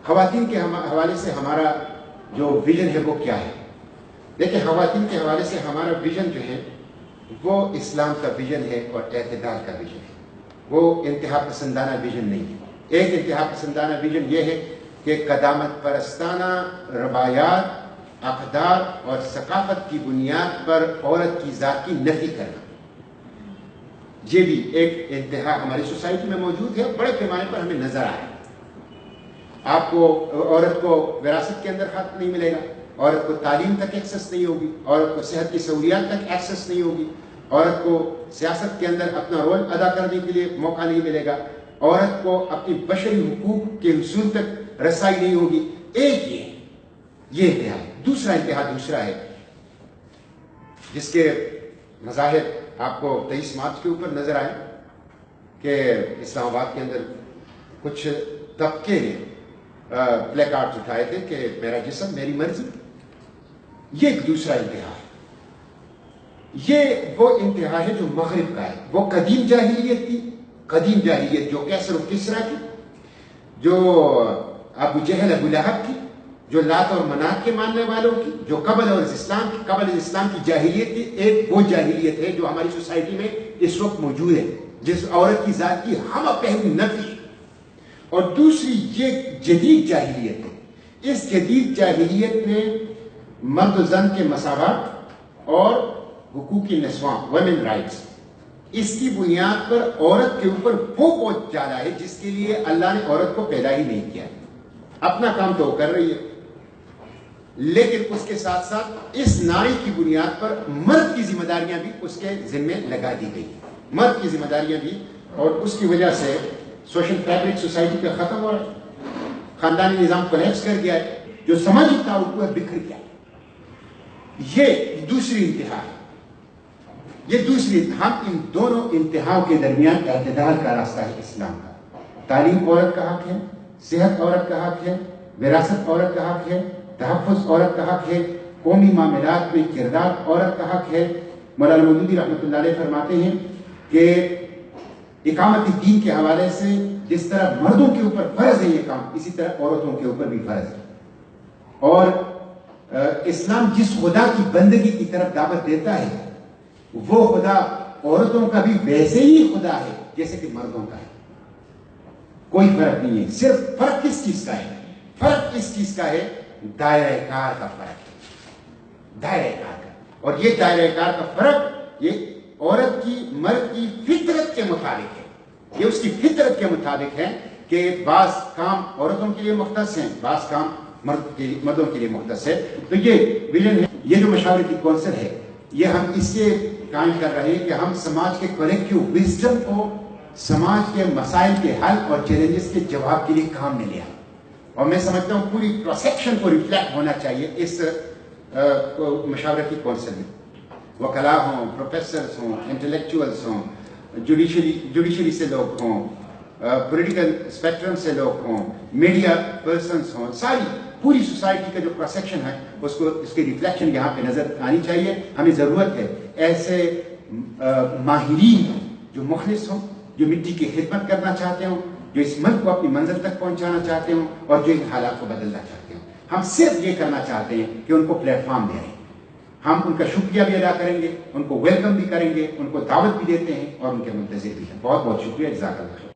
خواتین کے حوالے سے ہمارا جو ویژن ہے وہ کیا ہے؟ دیکھیں، خواتین کے حوالے سے ہمارا ویژن جو ہے وہ اسلام کا ویژن ہے اور اعتدال کا ویژن ہے. وہ انتہا پسندانہ ویژن نہیں ہے. ایک انتہا پسندانہ ویژن یہ ہے کہ قدامت پرستانہ روایات، اقدار اور ثقافت کی بنیاد پر عورت کی ذات کی نفی کرنا. یہ بھی ایک انتہا ہماری سوسائٹی میں موجود ہے، بڑے پیمانے پر ہمیں نظر آئے. آپ کو عورت کو وراثت کے اندر حق نہیں ملے گا، عورت کو تعلیم تک ایکسس نہیں ہوگی، عورت کو صحت کی سہولیات تک ایکسس نہیں ہوگی، عورت کو سیاست کے اندر اپنا رول ادا کرنے کے لیے موقع نہیں ملے گا، عورت کو اپنی بشری حقوق کے حصول تک رسائی نہیں ہوگی. ایک یہ انتہا ہے. دوسرا انتہا ہے جس کے مظاہر آپ کو 23 مارچ کے اوپر نظر آئے کہ اسلام آباد کے اندر کچھ طبقے نے پلے کارڈز اٹھائے تھے کہ میرا جسم میری مرضی. یہ ایک دوسرا انتہا ہے. یہ وہ انتہا ہے جو مغرب کا ہے. وہ قدیم جاہلیت تھی، قدیم جاہلیت جو کیسر و کسرا کی، جو ابو جہل ابو لہب کی، جو لات اور منات کے ماننے والوں کی، جو قبل اسلام کی جاہلیت تھی. ایک وہ جاہلیت ہے جو ہماری سوسائٹی میں اس وقت موجود ہے، جس عورت کی ذات کی ہم پہلو نفی. اور دوسری یہ جدید جاہلیت ہے. اس جدید جاہلیت میں مرد و زن کے مساوات اور حقوق نسواں، ویمن رائٹس، اس کی بنیاد پر عورت کے اوپر وہ بوجھ ڈالا ہے جس کے لیے اللہ نے عورت کو پیدا ہی نہیں کیا. اپنا کام تو وہ کر رہی ہے، لیکن اس کے ساتھ ساتھ اس ناری کی بنیاد پر مرد کی ذمہ داریاں بھی اس کے ذمے لگا دی گئی. مرد کی ذمہ داریاں بھی، اور اس کی وجہ سے سوشل فیبرک سوسائٹی پہ ختم ہو رہا ہے، خاندانی نظام کولیپس کر گیا ہے، جو سماجی تعلق ہے بکھر گیا ہے. یہ دوسری انتہا ہے. ہم ان دونوں انتہاؤں کے درمیان اعتدال کا راستہ ہے اسلام کا. تعلیم عورت کا حق ہے، صحت عورت کا حق ہے، وراثت عورت کا حق ہے، تحفظ عورت کا حق ہے، قومی معاملات میں کردار عورت کا حق ہے. مولانا مودودی رحمۃ اللہ علیہ فرماتے ہیں کہ اقامت دین کے حوالے سے جس طرح مردوں کے اوپر فرض ہے یہ کام، اسی طرح عورتوں کے اوپر بھی فرض ہے. اور اسلام جس خدا کی بندگی کی طرف دعوت دیتا ہے وہ خدا عورتوں کا بھی ویسے ہی خدا ہے جیسے کہ مردوں کا ہے. کوئی فرق نہیں ہے. صرف فرق کس چیز کا ہے؟ فرق اس چیز کا ہے، دائرہ کار کا فرق ہے. دائرہ کار کا. اور یہ دائرہ کار کا فرق یہ عورت کی مرد کی فطرت کے مطابق ہے. یہ اس کی فطرت کے مطابق ہے کہ بعض کام عورتوں کے لیے مختص ہیں، بعض کام مردوں کے لیے مختص ہے. تو یہ ویژن ہے. یہ جو مشاورتی کونسل ہے یہ ہم اس سے قائم کر رہے ہیں کہ ہم سماج کے کولیکٹیو وزڈم کو سماج کے مسائل کے حل اور چیلنجز کے جواب کے لیے کام میں لیا. اور میں سمجھتا ہوں پوری کراس سیکشن کو ریفلیکٹ ہونا چاہیے اس مشاورتی کونسل میں. وکلاء ہوں، پروفیسرز ہوں، انٹلیکچوئلز ہوں، جوڈیشری سے لوگ ہوں، پولیٹیکل اسپیکٹرم سے لوگ ہوں، میڈیا پرسنز ہوں، ساری پوری سوسائٹی کا جو کراس سیکشن ہے اس کی ریفلیکشن یہاں پہ نظر آنی چاہیے. ہمیں ضرورت ہے ایسے ماہرین جو مخلص ہوں، جو مٹی کی خدمت کرنا چاہتے ہوں، جو اس ملک کو اپنی منزل تک پہنچانا چاہتے ہوں اور جو ان حالات کو بدلنا چاہتے ہوں. ہم صرف یہ کرنا چاہتے ہیں کہ ان کو پلیٹ فارم دے رہے ہیں. ہم ان کا شکریہ بھی ادا کریں گے، ان کو ویلکم بھی کریں گے، ان کو دعوت بھی دیتے ہیں اور ان کے منتظر بھی ہیں. بہت بہت شکریہ. جزاک اللہ خیر.